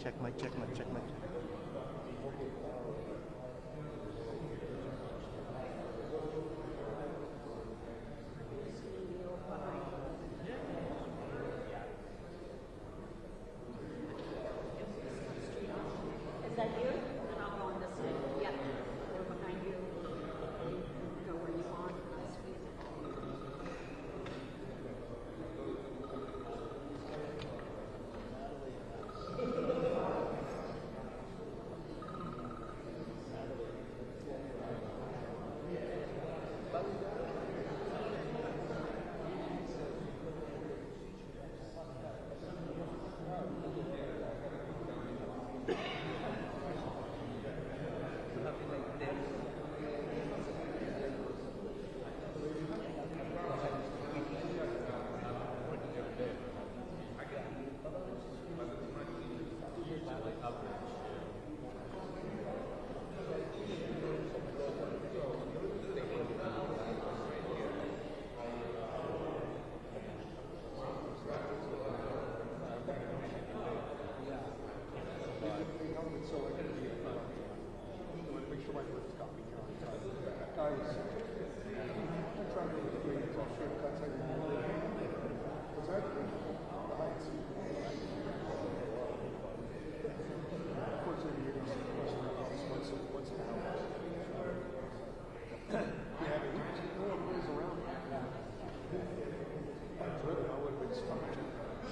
check, mic check, mic check, mic check. Is that you? And I'll go on this side. Yep. We're behind you. Go where you want.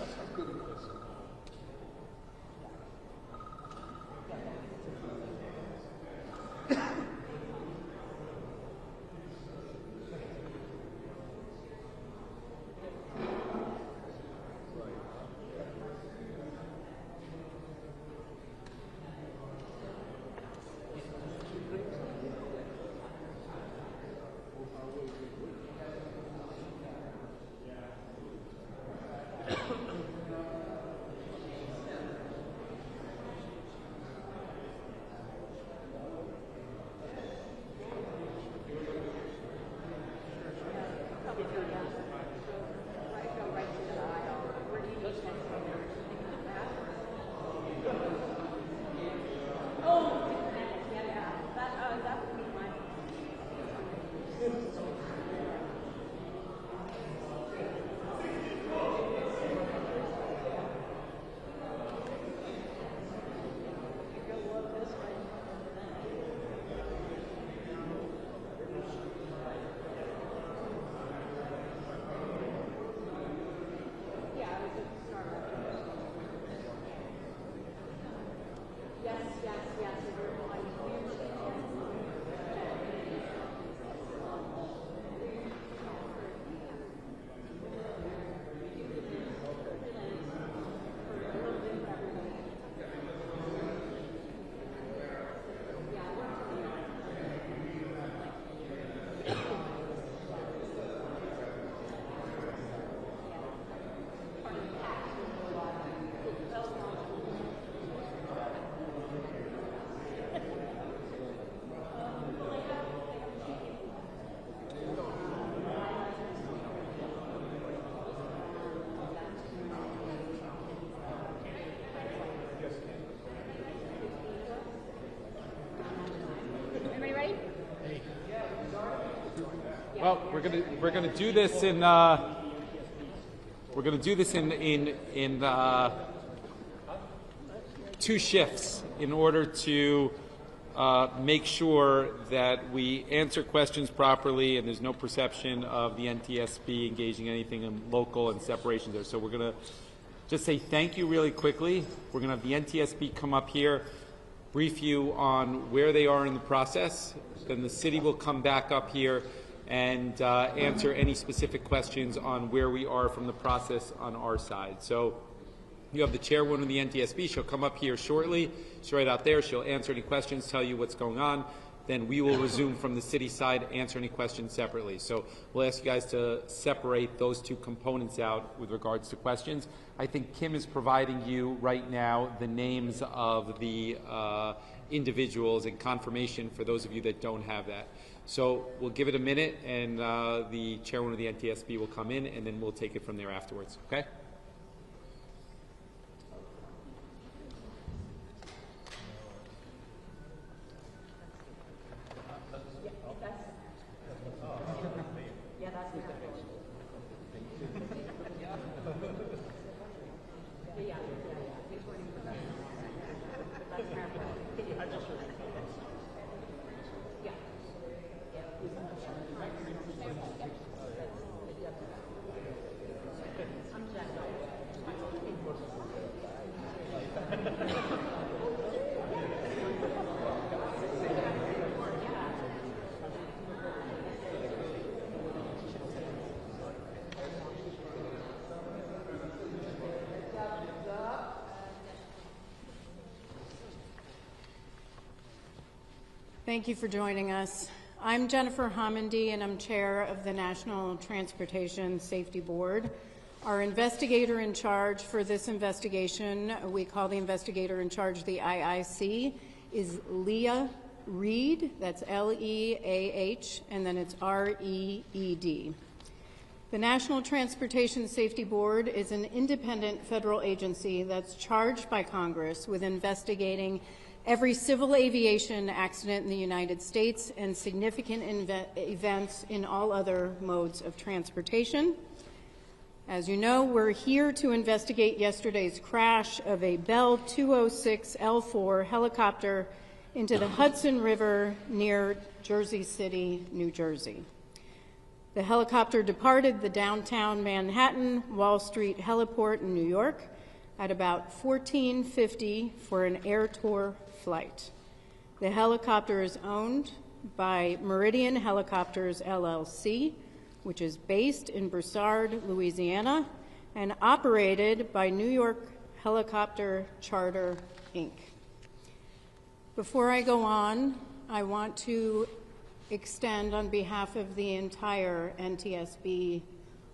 I'll squeeze it. Well, we're gonna do this in two shifts in order to make sure that we answer questions properly and there's no perception of the NTSB engaging anything in local and separation there. So we're gonna just say thank you really quickly. We're gonna have the NTSB come up here, brief you on where they are in the process. Then the city will come back up here and answer any specific questions on where we are from the process on our side. So you have the chairwoman of the NTSB. She'll come up here shortly. She's right out there. She'll answer any questions, tell you what's going on. Then we will resume from the city side, answer any questions separately. So we'll ask you guys to separate those two components out with regards to questions. I think Kim is providing you right now the names of the individuals and confirmation for those of you that don't have that. So we'll give it a minute, and the chairwoman of the NTSB will come in, and then we'll take it from there afterwards, okay? Thank you for joining us. I'm Jennifer Homendy, and I'm chair of the National Transportation Safety Board. Our investigator in charge for this investigation, we call the investigator in charge the IIC, is Leah Reed. That's L-E-A-H, and then it's R-E-E-D. The National Transportation Safety Board is an independent federal agency that's charged by Congress with investigating every civil aviation accident in the United States and significant events in all other modes of transportation. As you know, we're here to investigate yesterday's crash of a Bell 206L4 helicopter into the Hudson River near Jersey City, New Jersey. The helicopter departed the downtown Manhattan Wall Street heliport in New York at about 14:50 for an air tour flight. The helicopter is owned by Meridian Helicopters, LLC, which is based in Broussard, Louisiana, and operated by New York Helicopter Charter, Inc. Before I go on, I want to extend on behalf of the entire NTSB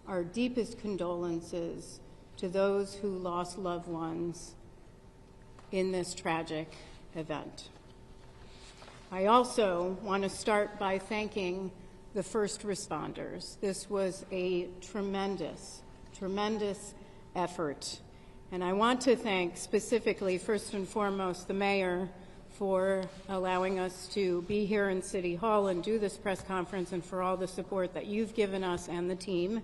our deepest condolences to those who lost loved ones in this tragic event. I also want to start by thanking the first responders. This was a tremendous, tremendous effort. And I want to thank specifically, first and foremost, the mayor for allowing us to be here in City Hall and do this press conference, and for all the support that you've given us and the team.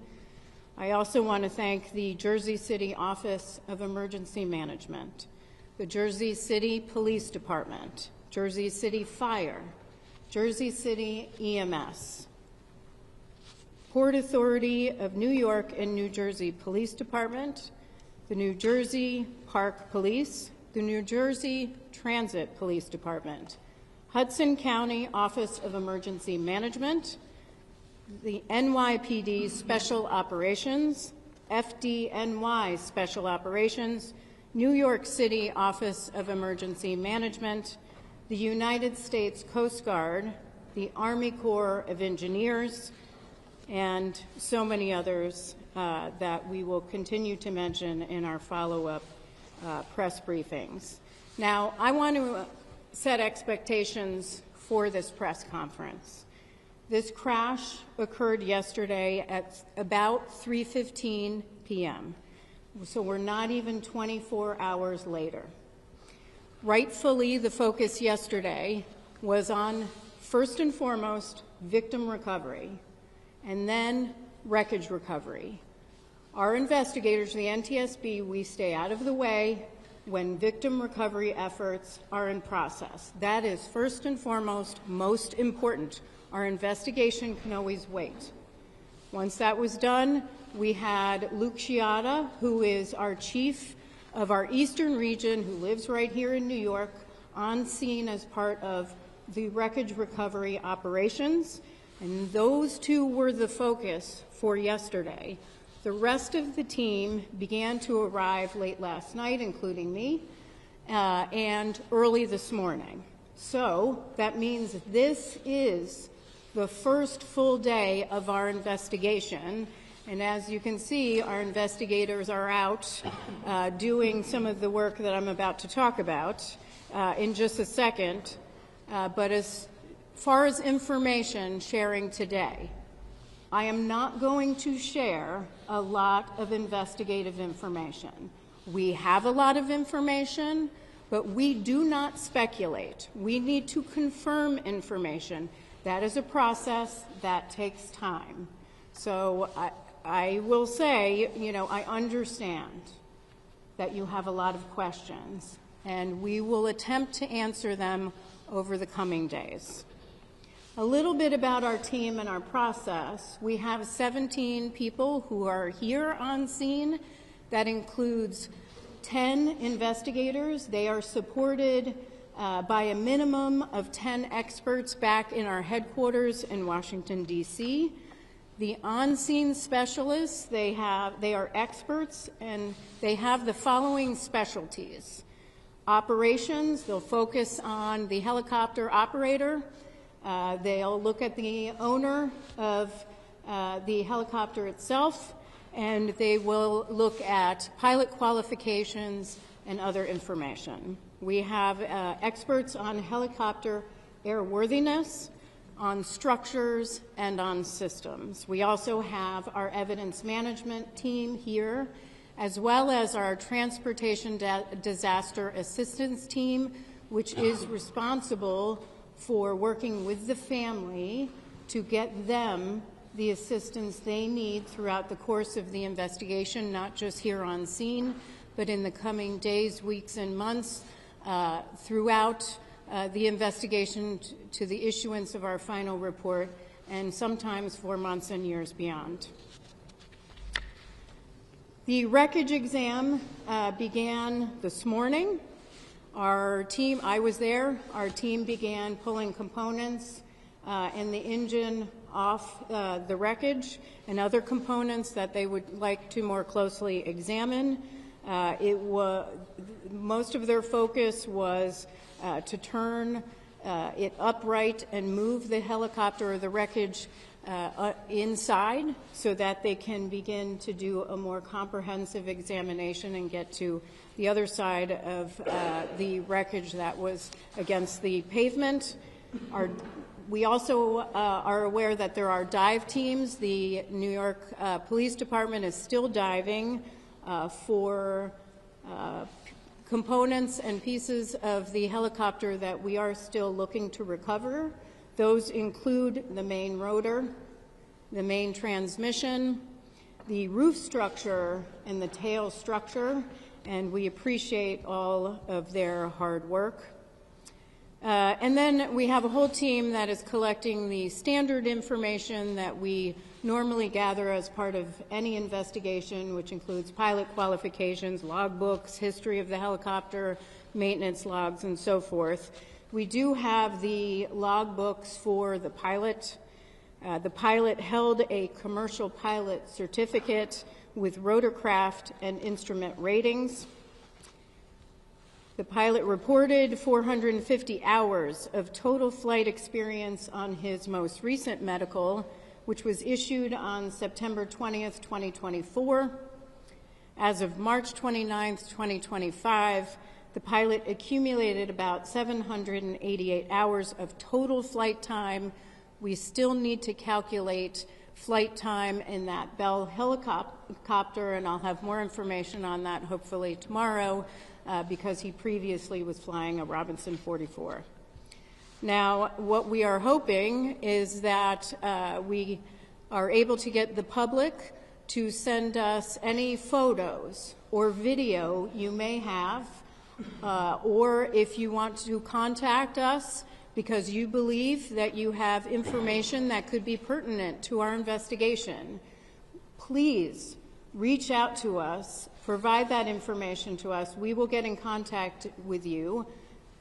I also want to thank the Jersey City Office of Emergency Management, the Jersey City Police Department, Jersey City Fire, Jersey City EMS, Port Authority of New York and New Jersey Police Department, the New Jersey Park Police, the New Jersey Transit Police Department, Hudson County Office of Emergency Management, the NYPD Special Operations, FDNY Special Operations, New York City Office of Emergency Management, the United States Coast Guard, the Army Corps of Engineers, and so many others that we will continue to mention in our follow-up press briefings. Now, I want to set expectations for this press conference. This crash occurred yesterday at about 3:15 p.m., so we're not even 24 hours later. Rightfully, the focus yesterday was on, first and foremost, victim recovery, and then wreckage recovery. Our investigators, the NTSB, we stay out of the way when victim recovery efforts are in process. That is first and foremost, most important. Our investigation can always wait. Once that was done, we had Luke Chiata, who is our chief of our Eastern region, who lives right here in New York, on scene as part of the wreckage recovery operations. And those two were the focus for yesterday. The rest of the team began to arrive late last night, including me, and early this morning. So that means this is the first full day of our investigation. And as you can see, our investigators are out doing some of the work that I'm about to talk about in just a second. But as far as information sharing today, I am not going to share a lot of investigative information. We have a lot of information, but we do not speculate. We need to confirm information. That is a process that takes time. So I will say, I understand that you have a lot of questions, and we will attempt to answer them over the coming days. A little bit about our team and our process. We have 17 people who are here on scene. That includes 10 investigators. They are supported by a minimum of 10 experts back in our headquarters in Washington, D.C. The on-scene specialists, they are experts, and they have the following specialties. Operations, they'll focus on the helicopter operator. They'll look at the owner of the helicopter itself, and they will look at pilot qualifications and other information. We have experts on helicopter airworthiness, on structures, and on systems. We also have our evidence management team here, as well as our transportation disaster assistance team, which is responsible for working with the family to get them the assistance they need throughout the course of the investigation, not just here on scene, but in the coming days, weeks, and months throughout the investigation to the issuance of our final report, and sometimes for months and years beyond. The wreckage exam began this morning. Our team, I was there, our team began pulling components and the engine off the wreckage and other components that they would like to more closely examine. Most of their focus was to turn it upright and move the helicopter or the wreckage inside so that they can begin to do a more comprehensive examination and get to the other side of the wreckage that was against the pavement. We also are aware that there are dive teams. The New York Police Department is still diving for components and pieces of the helicopter that we are still looking to recover. Those include the main rotor, the main transmission, the roof structure, and the tail structure, and we appreciate all of their hard work. And then we have a whole team that is collecting the standard information that we normally gather as part of any investigation, which includes pilot qualifications, logbooks, history of the helicopter, maintenance logs, and so forth. We do have the logbooks for the pilot. The pilot held a commercial pilot certificate with rotorcraft and instrument ratings. The pilot reported 450 hours of total flight experience on his most recent medical, which was issued on September 20th, 2024. As of March 29th, 2025, the pilot accumulated about 788 hours of total flight time. We still need to calculate flight time in that Bell helicopter, and I'll have more information on that hopefully tomorrow, because he previously was flying a Robinson 44. Now, what we are hoping is that we are able to get the public to send us any photos or video you may have, or if you want to contact us because you believe that you have information that could be pertinent to our investigation, please reach out to us, provide that information to us. We will get in contact with you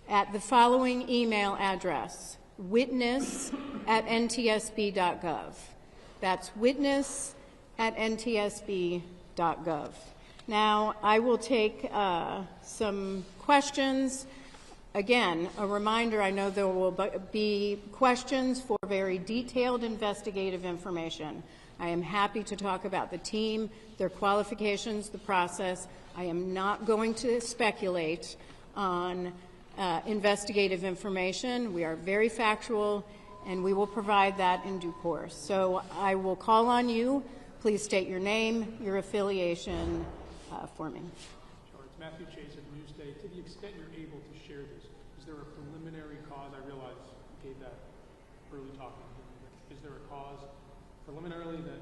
at the following email address: witness@ntsb.gov. That's witness@ntsb.gov. Now, I will take some questions. Again, a reminder, I know there will be questions for very detailed investigative information. I am happy to talk about the team, their qualifications, the process. I am not going to speculate on investigative information. We are very factual, and we will provide that in due course. So I will call on you. Please state your name, your affiliation for me. Sure. It's Matthew Chase at Newsday. To the extent you're able to share this, is there a preliminary cause? I realize you gave that early talk. Is there a cause preliminarily that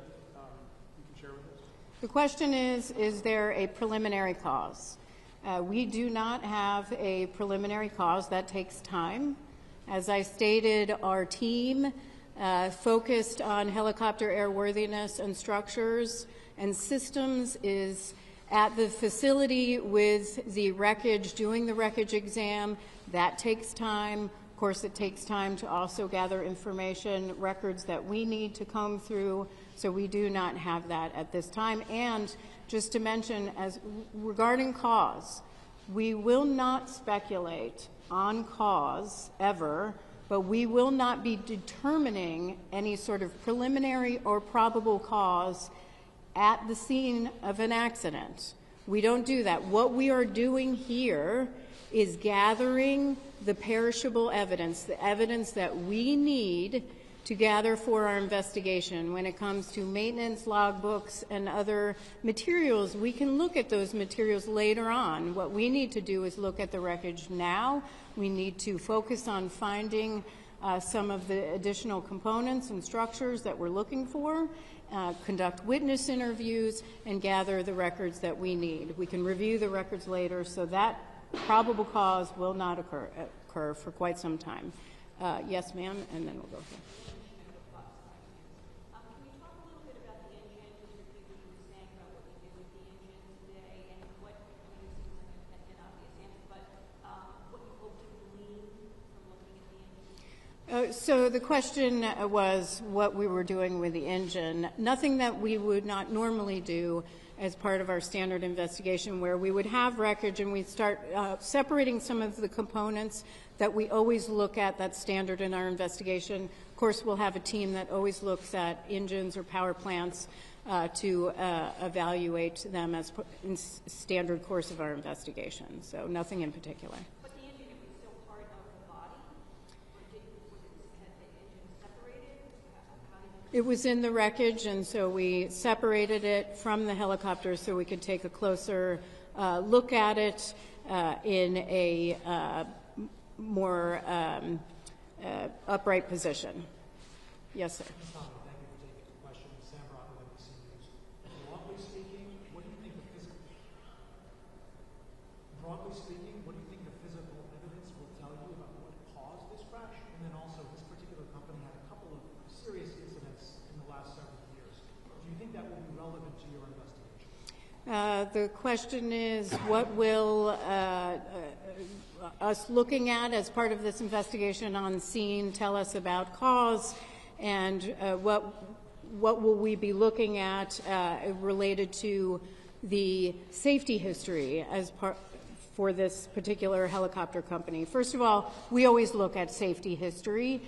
you can share with us? The question is there a preliminary cause? We do not have a preliminary cause. That takes time. As I stated, our team focused on helicopter airworthiness and structures and systems is at the facility with the wreckage, doing the wreckage exam. That takes time. Of course, it takes time to also gather information, records that we need to comb through, so we do not have that at this time. And just to mention, as regarding cause, We will not speculate on cause ever, but we will not be determining any sort of preliminary or probable cause at the scene of an accident. We don't do that. What we are doing here is gathering the perishable evidence, the evidence that we need to gather for our investigation. When it comes to maintenance logbooks and other materials, we can look at those materials later on. What we need to do is look at the wreckage now. We need to focus on finding some of the additional components and structures that we're looking for, conduct witness interviews, and gather the records that we need. We can review the records later, so that probable cause will not occur for quite some time. Yes, ma'am, and then we'll go here. Can you talk a little bit about the engine, just repeat what you were saying about what you did with the engine today, and what, I mean, this is an obvious answer, but what you hope to glean from looking at the engine? So the question was what we were doing with the engine. Nothing that we would not normally do as part of our standard investigation, where we would have wreckage and we'd start separating some of the components that we always look at, that's standard in our investigation. Of course, we'll have a team that always looks at engines or power plants to evaluate them as in standard course of our investigation. So nothing in particular. But the engine, it was still part of the body? Or had the engine separated? How did you... It was in the wreckage, and so we separated it from the helicopter so we could take a closer look at it in a more upright position. Yes, sir. Ms. Homendy, thank you for taking the question. Sam Brock with NBC News. Broadly speaking, what do you think the physical evidence will tell you about what caused this crash? And then also, this particular company had a couple of serious incidents in the last several years. Do you think that will be relevant to your investigation? The question is, what will us looking at as part of this investigation on scene tell us about cause, and what will we be looking at related to the safety history as part for this particular helicopter company? First of all, we always look at safety history.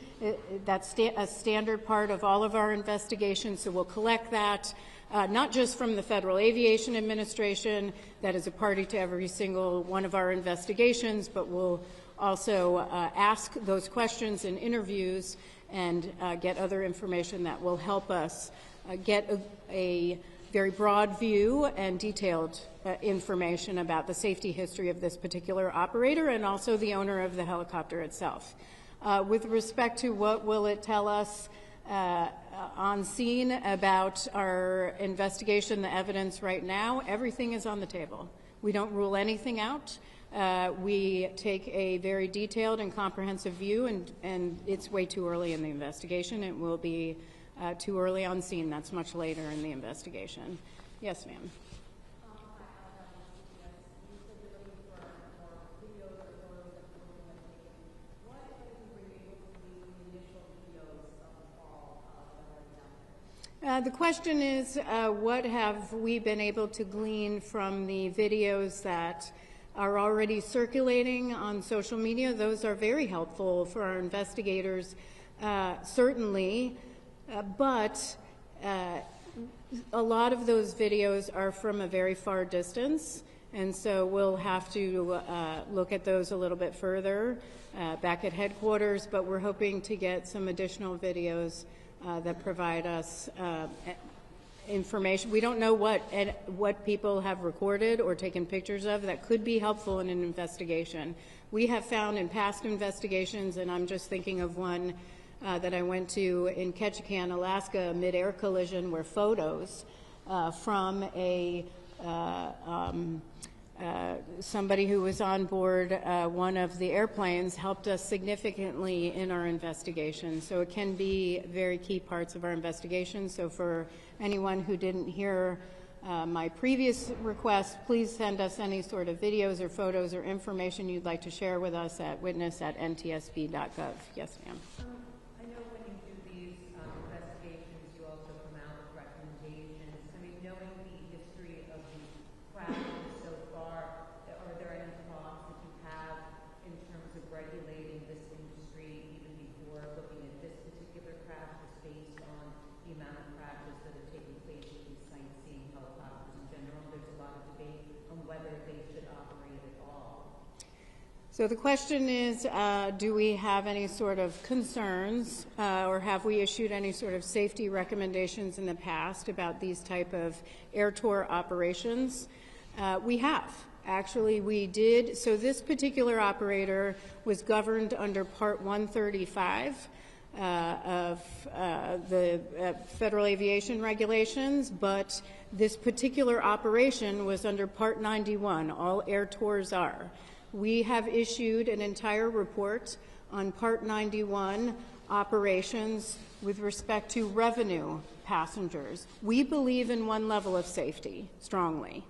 That's a standard part of all of our investigations, so we'll collect that. Not just from the Federal Aviation Administration, that is a party to every single one of our investigations, but we'll also ask those questions in interviews and get other information that will help us get a very broad view and detailed information about the safety history of this particular operator and also the owner of the helicopter itself. With respect to what will it tell us on scene about our investigation, the evidence right now, everything is on the table. We don't rule anything out. We take a very detailed and comprehensive view, and it's way too early in the investigation. It will be too early on scene. That's much later in the investigation. Yes, ma'am. The question is, what have we been able to glean from the videos that are already circulating on social media? Those are very helpful for our investigators, certainly, but a lot of those videos are from a very far distance, and so we'll have to look at those a little bit further back at headquarters, but we're hoping to get some additional videos that provide us information. We don't know what people have recorded or taken pictures of that could be helpful in an investigation. We have found in past investigations, and I'm just thinking of one that I went to in Ketchikan, Alaska, a mid-air collision where photos from somebody who was on board one of the airplanes helped us significantly in our investigation. So it can be very key parts of our investigation. So for anyone who didn't hear my previous request, please send us any sort of videos or photos or information you'd like to share with us at witness@ntsb.gov. Yes, ma'am. I know when you do these investigations, you also come out with recommendations. I mean, knowing the history of these crashes so far, are there any So the question is, do we have any sort of concerns or have we issued any sort of safety recommendations in the past about these type of air tour operations? We have. Actually, we did. So this particular operator was governed under Part 135 of the Federal Aviation Regulations, but this particular operation was under Part 91. All air tours are. We have issued an entire report on Part 91 operations with respect to revenue passengers. We believe in one level of safety strongly,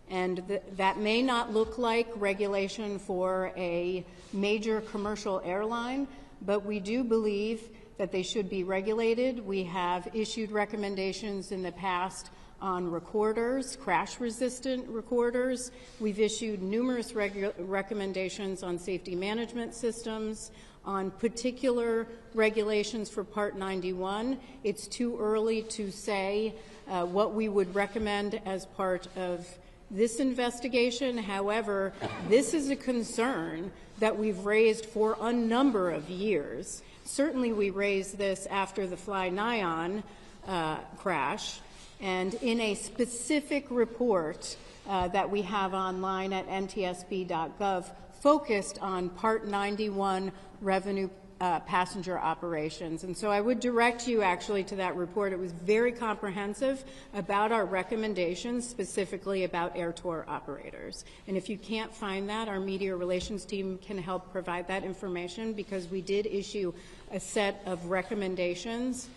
and that may not look like regulation for a major commercial airline, but we do believe that they should be regulated. We have issued recommendations in the past on recorders, crash-resistant recorders. We've issued numerous recommendations on safety management systems, on particular regulations for Part 91. It's too early to say what we would recommend as part of this investigation. However, this is a concern that we've raised for a number of years. Certainly we raised this after the Fly Nyan crash, and in a specific report that we have online at ntsb.gov focused on Part 91 revenue passenger operations. And so I would direct you actually to that report. It was very comprehensive about our recommendations, specifically about air tour operators. And if you can't find that, our media relations team can help provide that information, because we did issue a set of recommendations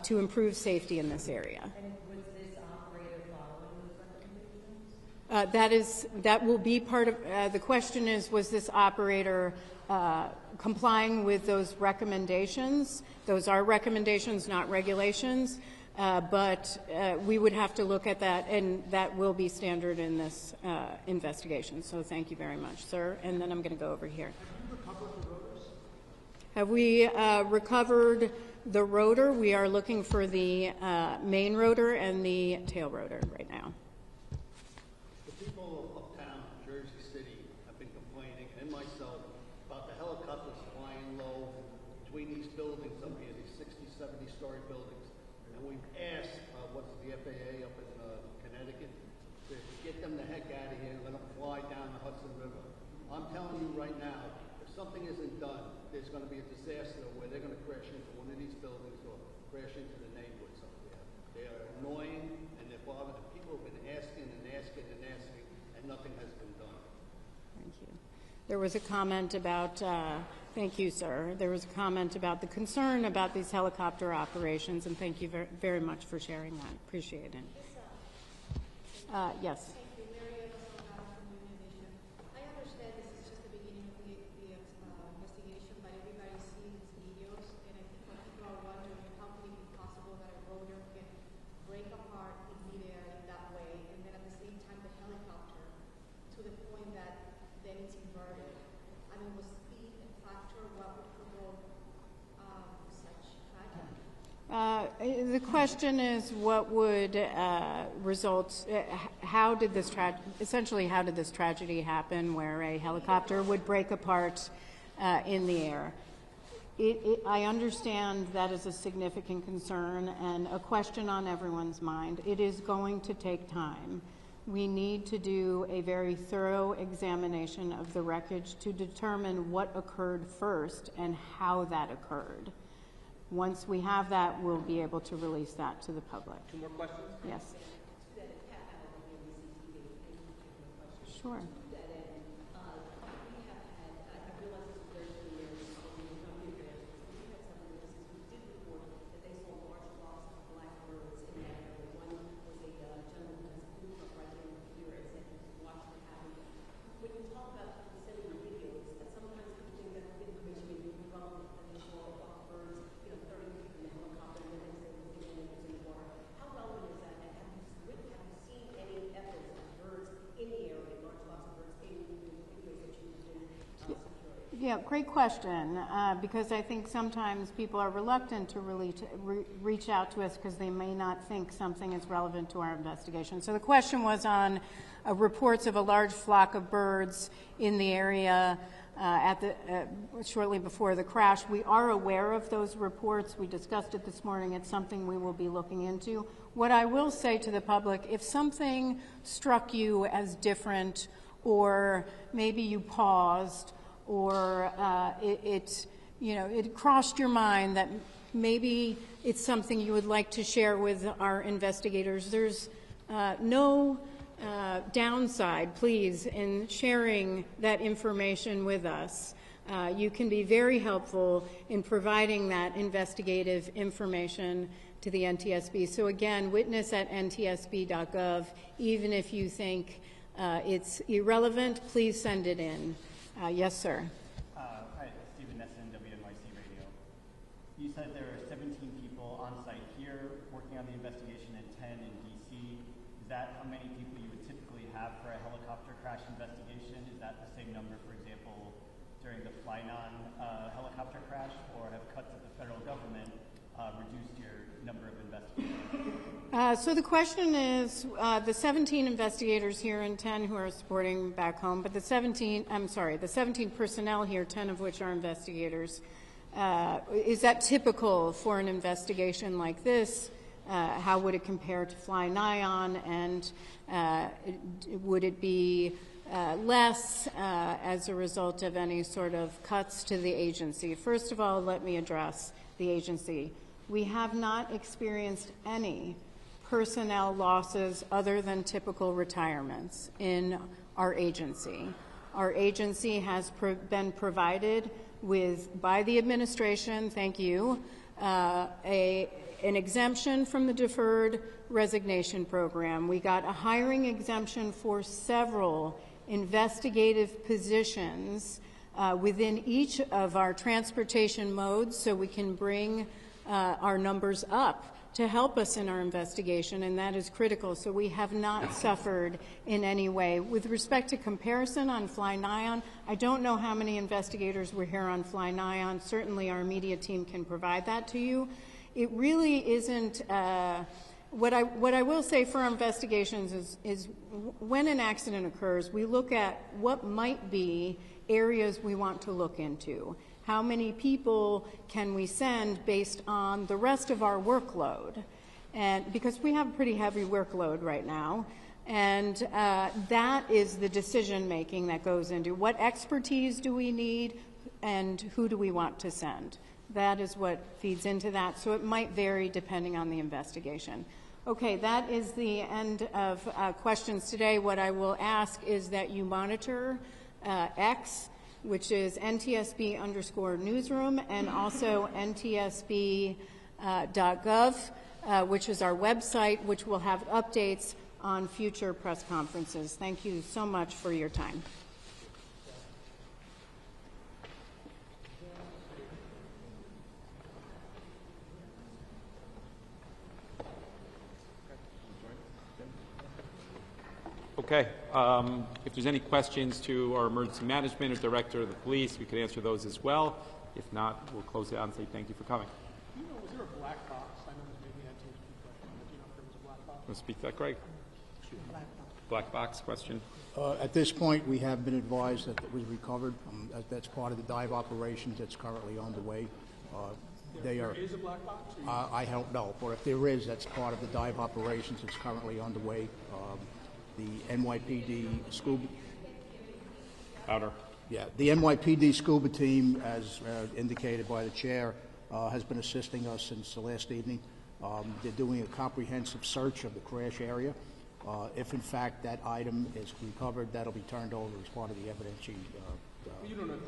to improve safety in this area. And was this operator following those recommendations? That will be part of the question is, was this operator complying with those recommendations? Those are recommendations, not regulations, but we would have to look at that, and that will be standard in this investigation. So thank you very much, sir. And then I'm going to go over here. Have we recovered the rotor? We are looking for the main rotor and the tail rotor right now. The people of Uptown, Jersey City, have been complaining, and myself, about the helicopters flying low between these buildings up here, these 60, 70-story buildings. And we've asked, what's the FAA up in Connecticut, to get them the heck out of here and let them fly down the Hudson River. I'm telling you right now, if something isn't done, there's going to be a disaster where they're going to crash into one of these buildings or crash into the neighborhoods up there. They are annoying, and they're bothering. People have been asking and asking and asking, and nothing has been done. Thank you. There was a comment about, thank you, sir. There was a comment about the concern about these helicopter operations, and thank you very much for sharing that. Appreciate it. Yes. I understand this is just the beginning of the investigation, but everybody sees these videos, and I think what people are wondering, how can it be possible that a rotor can break apart in midair in that way, and then at the same time the helicopter, to the point that then it's inverted. I mean, was speed a factor? What would provoke such tragedy? The question is, what would result? How did this essentially? How did this tragedy happen, where a helicopter would break apart in the air? I understand that is a significant concern and a question on everyone's mind. It is going to take time. We need to do a very thorough examination of the wreckage to determine what occurred first and how that occurred. Once we have that, we'll be able to release that to the public. Two more questions? Yes. Sure. Yeah, great question, because I think sometimes people are reluctant to really reach out to us because they may not think something is relevant to our investigation. So the question was on reports of a large flock of birds in the area shortly before the crash. We are aware of those reports. We discussed it this morning. It's something we will be looking into. What I will say to the public, if something struck you as different, or maybe you paused, or it crossed your mind that maybe it's something you would like to share with our investigators, there's no downside, please, in sharing that information with us. You can be very helpful in providing that investigative information to the NTSB. So again, witness at ntsb.gov. Even if you think it's irrelevant, please send it in. Yes, sir. Hi, Stephen Nesson, WNYC Radio. You said there are 17 people on site here working on the investigation and 10 in D.C. Is that how many people you would typically have for a helicopter crash investigation? Is that the same number, for example, during the Flynon helicopter crash, or have cuts of the federal government reduced your number of investigators? So the question is, the 17 investigators here and 10 who are supporting back home, but the 17 personnel here, 10 of which are investigators. Is that typical for an investigation like this? How would it compare to Fly Nyon, and would it be less as a result of any sort of cuts to the agency? First of all, let me address the agency. We have not experienced any personnel losses other than typical retirements in our agency. Our agency has been provided with, by the administration, thank you, an exemption from the deferred resignation program. We got a hiring exemption for several investigative positions within each of our transportation modes, so we can bring our numbers up to help us in our investigation, and that is critical. So we have not suffered in any way. With respect to comparison on Fly Nyon, I don't know how many investigators were here on Fly Nyon. Certainly our media team can provide that to you. It really isn't, what I will say for our investigations is when an accident occurs, we look at what might be areas we want to look into. How many people can we send based on the rest of our workload? And because we have a pretty heavy workload right now, and that is the decision making that goes into what expertise do we need and who do we want to send. That is what feeds into that, so it might vary depending on the investigation. Okay, that is the end of questions today. What I will ask is that you monitor X, which is NTSB_newsroom, and also NTSB.gov, which is our website, which will have updates on future press conferences. Thank you so much for your time. Okay. If there's any questions to our emergency management or director of the police, we can answer those as well. If not, we'll close it out and say thank you for coming. Do you know, was there a black box? I know it was maybe NTSB question, but do you know if there was a black box? Want to speak to that, Greg? Black box question. At this point, we have been advised that it was recovered. That's part of the dive operations that's currently underway. There is a black box? I don't know, but if there is, that's part of the dive operations that's currently underway. The NYPD scuba. Louder. Yeah, the NYPD scuba team, as indicated by the chair, has been assisting us since the last evening. They're doing a comprehensive search of the crash area. If in fact that item is recovered, that'll be turned over as part of the evidence. You don't know if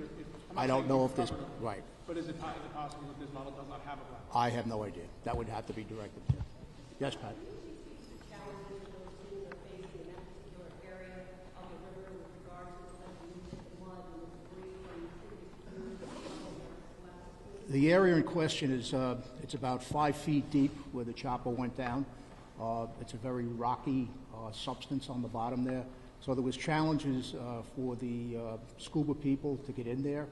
I don't know if this, right. But is it possible that this model does not have a black box? I have no idea. That would have to be directed to. Yes, Pat. The area in question is it's about 5 feet deep where the chopper went down. It's a very rocky substance on the bottom there. So there was challenges for the scuba people to get in there.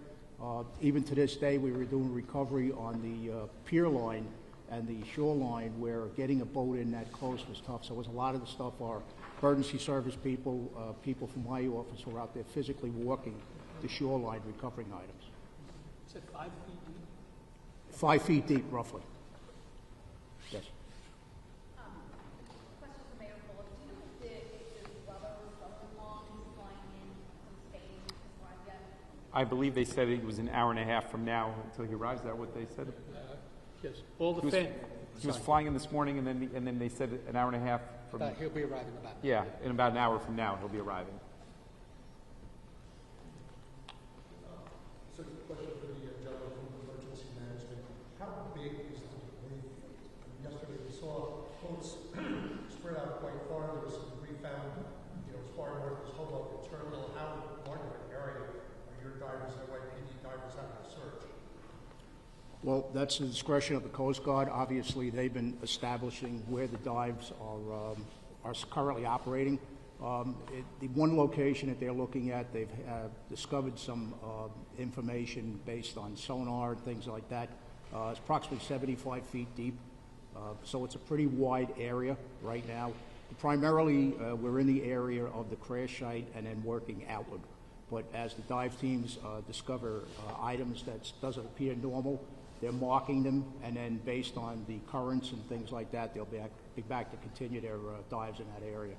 Even to this day, we were doing recovery on the pier line and the shoreline where getting a boat in that close was tough. So it was a lot of the stuff our emergency service people, people from my office were out there physically walking the shoreline recovering items. You said 5 feet deep? 5 feet deep, roughly. Yes. Question for Mayor Bullock. Do you know if the brother's brother-in-law is flying in from Spain has arrived yet? I believe they said it was an hour and a half from now until he arrives. Is that what they said? Yes. All the He was flying in this morning, and then they said an hour and a half from. He'll be arriving about. Yeah, in about an hour from now, he'll be arriving. So, question for the gentleman from emergency management. How big is the debris? Yesterday we saw boats spread out quite far. There was some debris found, as far north as Hoboken Terminal. How large of an area are your divers, NYPD divers, having to search? Well, that's the discretion of the Coast Guard. Obviously, they've been establishing where the dives are currently operating. The one location that they're looking at, they've discovered some information based on sonar and things like that. It's approximately 75 feet deep, so it's a pretty wide area right now. Primarily, we're in the area of the crash site and then working outward. But as the dive teams discover items that doesn't appear normal, they're marking them, and then based on the currents and things like that, they'll be back to continue their dives in that area.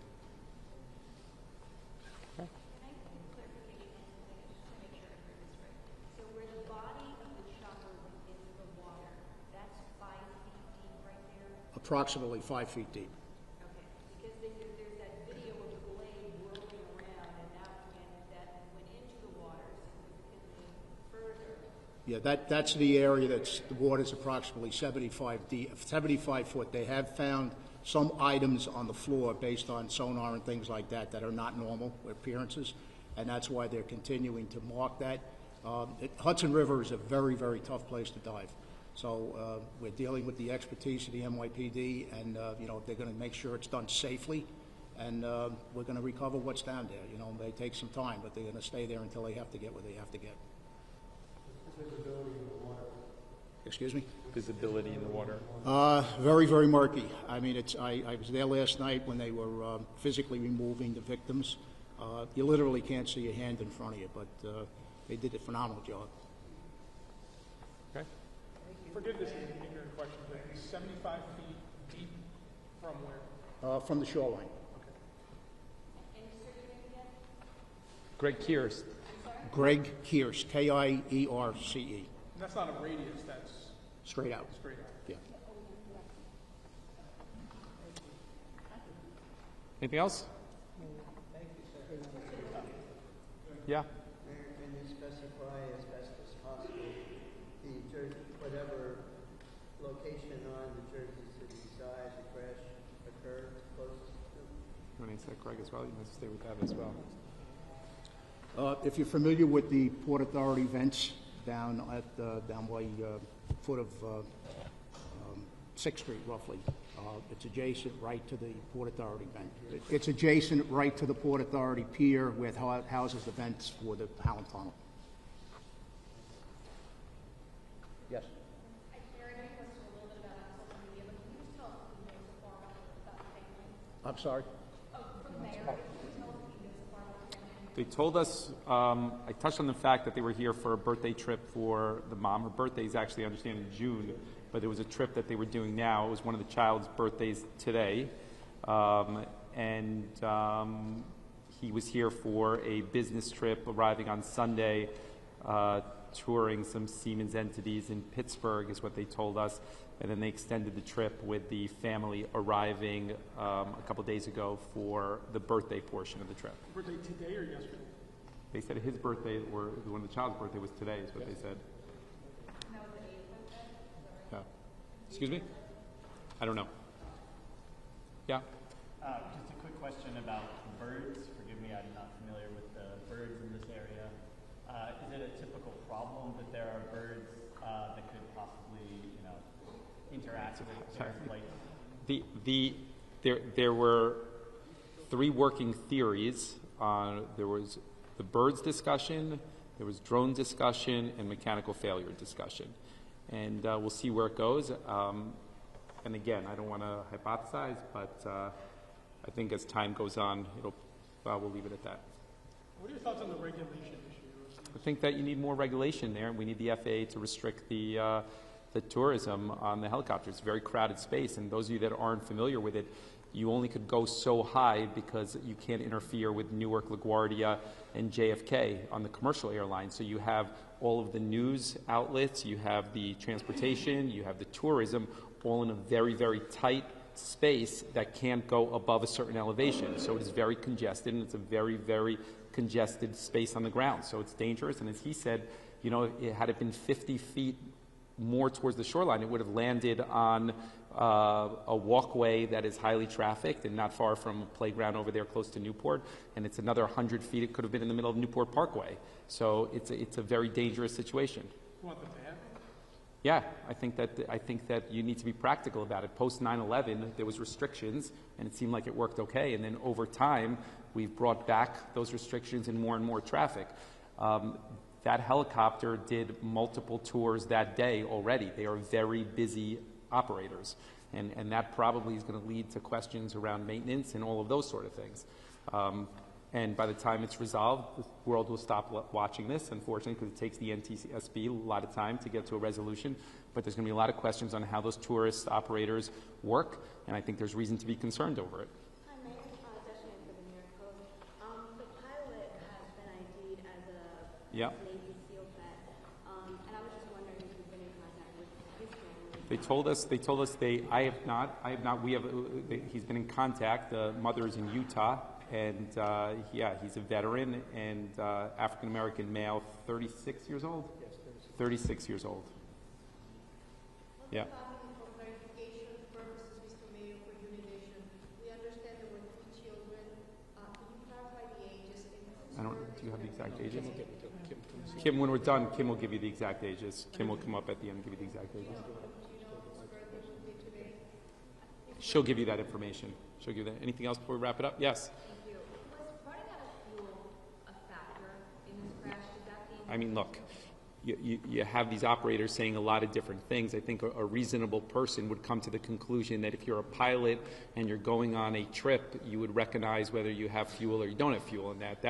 Can I get a clarification on something, just to make sure I heard this right? So where the body of the chopper went into the water, that's 5 feet deep right there? Approximately 5 feet deep. Okay, because there's that video of the blade whirling around, and that went into the water significantly further. Yeah, that's the area the water's approximately 75 deep, 75 foot. They have found some items on the floor based on sonar and things like that that are not normal appearances, and that's why they're continuing to mark that. Hudson River is a very, very tough place to dive. So we're dealing with the expertise of the NYPD, and they're going to make sure it's done safely, and we're going to recover what's down there. They take some time, but they're going to stay there until they have to get what they have to get. Visibility in the water. Excuse me? Visibility in the water. Very, very murky. I mean, I was there last night when they were physically removing the victims. You literally can't see your hand in front of you, but they did a phenomenal job. Okay. Forgive this ignorant question, but 75 feet deep from where? From the shoreline. Any surgery yet? Greg Kears. Greg Kears, K-I-E-R-C-E. And that's not a radius, that's Straight out. straight out. Yeah. Anything else? Thank you, sir. Yeah. Mayor, can you specify as best as possible whatever location on the Jersey City side the crash occurred closest to? You want to answer that, Greg, as well? You must stay with that as well. If you're familiar with the Port Authority vents down by foot of 6th Street, roughly, it's adjacent right to the Port Authority vent. It's adjacent right to the Port Authority pier where it houses the vents for the Howland Tunnel. Yes. Mayor, I know you posted a little bit about it on social media, but can you just tell us what you know so far about the family? I'm sorry? From the mayor, can you tell us what you know so far about the family? They told us, I touched on the fact that they were here for a birthday trip for the mom. Her birthday is actually, I understand, in June, but it was a trip that they were doing now. It was one of the child's birthdays today. He was here for a business trip, arriving on Sunday, touring some Siemens entities in Pittsburgh, is what they told us. And then they extended the trip with the family arriving a couple days ago for the birthday portion of the trip. Birthday today or yesterday? They said his birthday, or when the child's birthday was today, is what they said. And that was the 8th birthday? Yeah. Excuse me? I don't know. Yeah? Just a quick question about birds. Forgive me, I'm not familiar with the birds in this area. Is it a typical problem that there are birds that could possibly, interact with their flight? There were 3 working theories. There was the birds discussion, there was drone discussion, and mechanical failure discussion. And we'll see where it goes. And again, I don't want to hypothesize, but I think as time goes on, we'll leave it at that. What are your thoughts on the regulation issue? I think that you need more regulation there, and we need the FAA to restrict the tourism on the helicopters. It's a very crowded space, and those of you that aren't familiar with it, you only could go so high because you can't interfere with Newark, LaGuardia, and JFK on the commercial airlines. So you have all of the news outlets, you have the transportation, you have the tourism, all in a very, very tight space that can't go above a certain elevation. So it is very congested, and it's a very, very congested space on the ground. So it's dangerous, and as he said, you know, had it been 50 feet more towards the shoreline, it would have landed on a walkway that is highly trafficked and not far from a playground over there close to Newport, and it's another 100 feet. It could have been in the middle of Newport Parkway. So it's a very dangerous situation. You want them to have it? Yeah, I think that you need to be practical about it. Post 9/11, there was restrictions, and it seemed like it worked okay. And then over time, we've brought back those restrictions and more traffic. That helicopter did multiple tours that day already. They are very busy operators, and that probably is going to lead to questions around maintenance and all of those sort of things. And by the time it's resolved, the world will stop watching this, unfortunately, because it takes the NTSB a lot of time to get to a resolution. But there's going to be a lot of questions on how those tourist operators work, and I think there's reason to be concerned over it. Hi, my name is Destiny for the New York Post. The pilot has been ID'd as a Yeah. Navy SEAL vet, and I was just wondering if you've been in contact with his family. They told us I have not, he's been in contact. The mother is in Utah, and yeah, he's a veteran and African-American male, 36 years old? Yes, 36 years old. Yeah. For clarification purposes, Mr. Mayor, for Univision, we understand there were 3 children. Can you clarify the ages? I don't, do you have the exact ages? Kim, when we're done, Kim will give you the exact ages. Kim will come up at the end and give you the exact ages. She'll give you that information. She'll give you that. Anything else before we wrap it up? Yes. Thank you. Was running out of fuel a factor in this crash? Did that mean? I mean, look, you have these operators saying a lot of different things. I think a reasonable person would come to the conclusion that if you're a pilot and you're going on a trip, you would recognize whether you have fuel or you don't have fuel in that.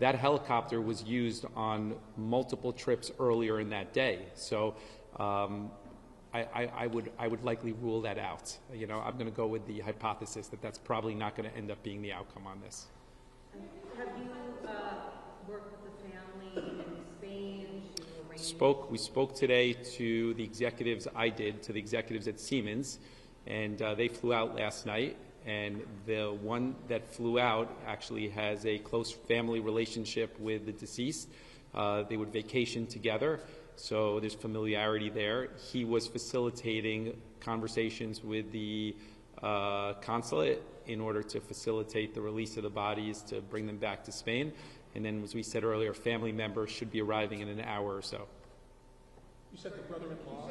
That helicopter was used on multiple trips earlier in that day. So I would likely rule that out. You know, I'm going to go with the hypothesis that that's probably not going to end up being the outcome on this. Have you worked with the family in Spain to arrange? We spoke today to the executives. I did to the executives at Siemens, and they flew out last night. And the one that flew out actually has a close family relationship with the deceased. They would vacation together, so there's familiarity there. He was facilitating conversations with the consulate in order to facilitate the release of the bodies to bring them back to Spain. And then, as we said earlier, family members should be arriving in an hour or so. You said the brother-in-law?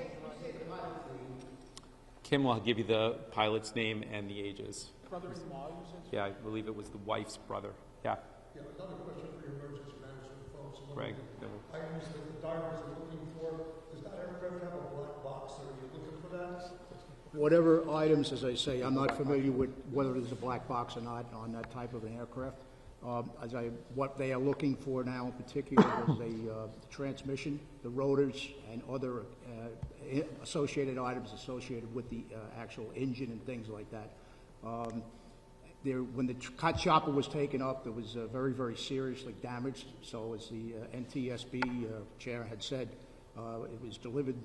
Kim will give you the pilot's name and the ages. Brother-in-law, you said? Yeah, I believe it was the wife's brother. Yeah. Yeah, another question for your emergency management folks. Greg. Items that the divers are looking for, does that aircraft have a black box, or are you looking for that? Whatever items, as I say, I'm not familiar with whether there's a black box or not on that type of an aircraft. What they are looking for now in particular is a transmission, the rotors, and other associated items associated with the actual engine and things like that. When the chopper was taken up, it was very, very seriously damaged. So as the NTSB chair had said, it was delivered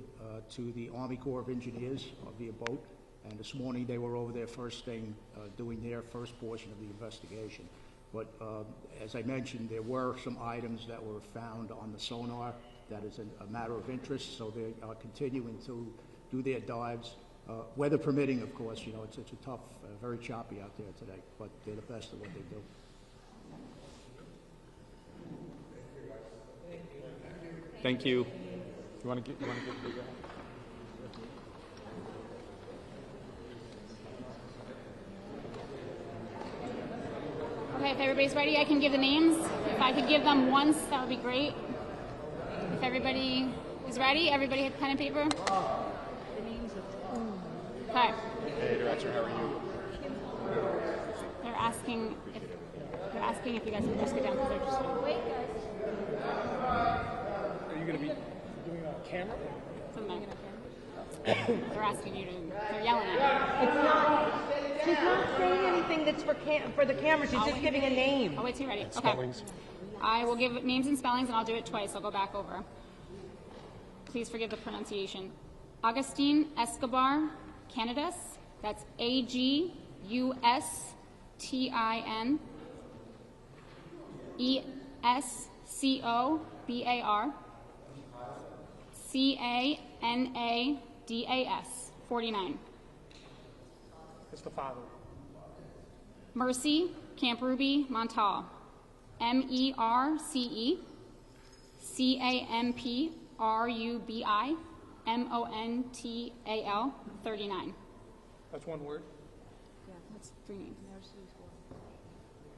to the Army Corps of Engineers via boat. And this morning they were over there first thing doing their first portion of the investigation. But as I mentioned, there were some items that were found on the sonar that is a matter of interest, so they are continuing to do their dives. Weather permitting, of course, you know, it's a tough, very choppy out there today, but they're the best at what they do. Thank you. You want to get the Okay, if everybody's ready, I can give the names. If I could give them once, that would be great. If everybody is ready, everybody have pen and paper? Okay. Hey, Director, how are you? They're asking if you guys can just get down because they're just... Wait, guys. Are you going to be doing a camera? They're asking you to, they're yelling at you. She's not saying anything that's for the camera. She's just giving a name. I'll wait till you're ready. Okay. I will give names and spellings, and I'll do it twice. I'll go back over. Please forgive the pronunciation. Augustine Escobar Canidas. That's Agustin Escobar Canadas, 49. It's the father. Mercy Camp Ruby Montal, MERCE CAMPRUBI MONTAL, 39. That's one word? Yeah, that's 3 names.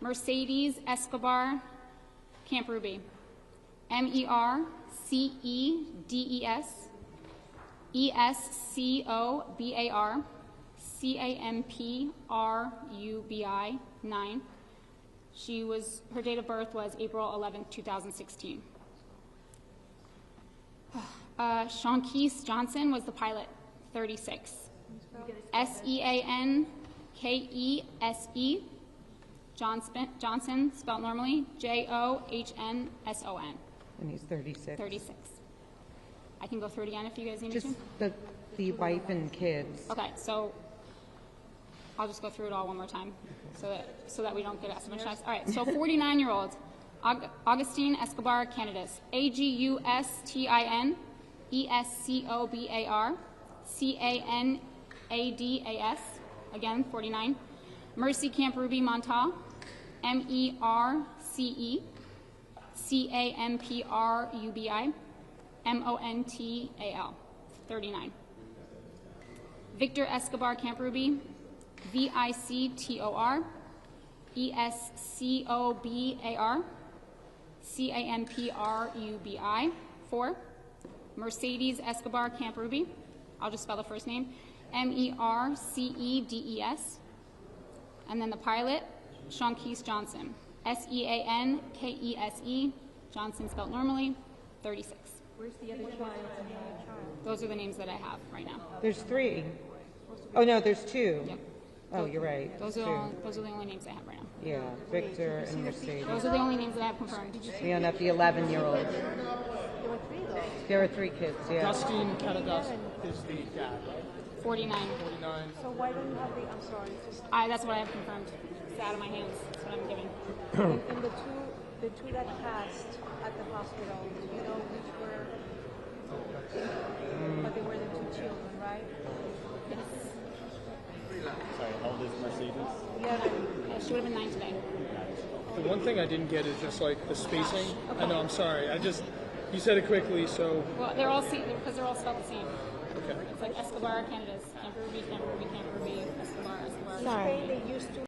Mercedes Escobar Camp Ruby, MERCEDES ESCOBAR CAMPRUBI, 9. Her date of birth was April 11th, 2016. Shawnkeese Johnson was the pilot, 36. SEANKESE Johnson, spelled normally, JOHNSON. And he's 36. 36. I can go through it again if you guys need me Just to. the wife and kids. Okay, so I'll just go through it all one more time so that we don't get asked so much times. All right, so 49-year-old Augustine Escobar Canidas, AGUSTIN ESCOBAR CANADAS, again, 49. Mercy Camp Ruby Montal, MERCE CAMPRUBI MONTAL, 39. Victor Escobar Camp Ruby, VICTOR ESCOBAR CAMPRUBI, 4. Mercedes Escobar Camp Ruby, I'll just spell the first name, MERCEDES. And then the pilot, Shawnkeese Johnson, SEANKESE, Johnson spelled normally, 36. Where's the other child? Those are the names that I have right now. There's 3. Oh, no, there's 2. Yep. Oh, you're right. Those are the only names I have right now. Yeah, Victor and Mercedes. Those are the only names that I have confirmed. Yeah, not the 11-year-old. There were 3 kids, yeah. Justine Canadas is the dad, right? 49. 49. So why don't you have the, I'm sorry, just, That's what I have confirmed. It's out of my hands. That's what I'm giving. and the two that passed at the hospital, do you know which were, but they were the 2 children, right? Sorry, how old is Mercedes? Yeah, she would have been 9 today. The one thing I didn't get is just like the spacing. I know, I'm sorry. You said it quickly, so. Well, they're all because they're all spelled the same. Okay. It's like Escobar, Canadas, Camp Ruby, Escobar, Escobar. Spain, they used to